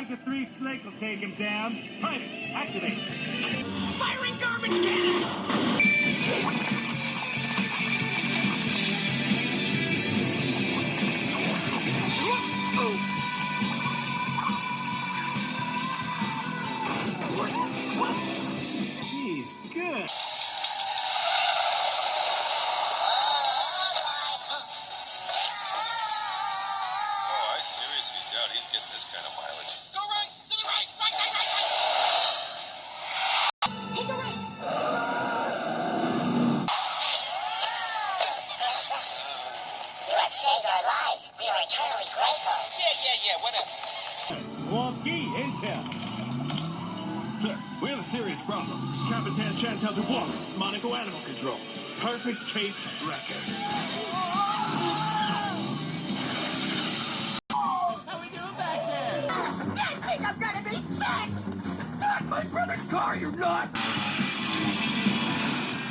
Omega-3 Snake will take him down. Private, activate. Firing garbage cannon! He's good. I seriously doubt he's getting this kind of mileage. Go right! To the right! Right! Take a right! You have saved our lives. We are eternally grateful. Yeah, whatever. Kowalski, intel. Sir, we have a serious problem. Capitan Chantal Dubois, Monaco Animal Control. Perfect case record. How we doing back there? You think I'm gonna be sick? Not my brother's car, you're not!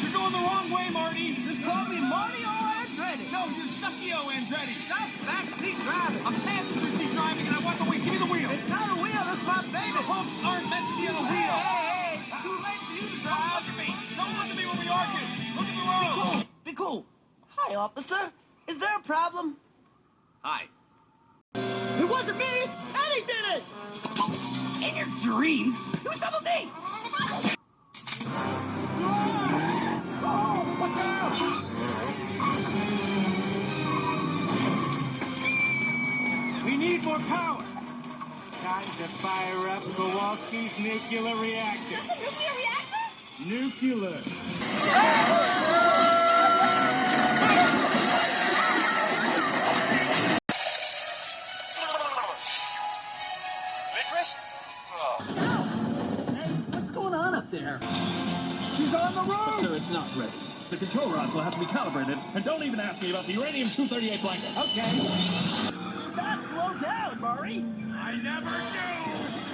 You're going the wrong way, Marty. Just call me Mario Andretti. No, you're Suckio Andretti. Stop backseat driving. I'm passenger seat driving, and I want the wheel. Give me the wheel. It's not a wheel. It's my baby. The humps aren't meant to be on a wheel. Hey, too late for you to drive. Don't look at me. Don't look at me when we argue. Look at the road. Be cool. Hi, officer. Is there a problem? Hi. It wasn't me! Eddie did it! In your dreams? It was Double D! Oh, watch out! We need more power. Time to fire up Kowalski's nuclear reactor. That's a nuclear reactor? Nuclear. Licorice? Hey, what's going on up there? She's on the road! Sir, it's not ready. The control rods will have to be calibrated, and don't even ask me about the uranium-238 blanket. Okay. Not slow down, Murray. I never do!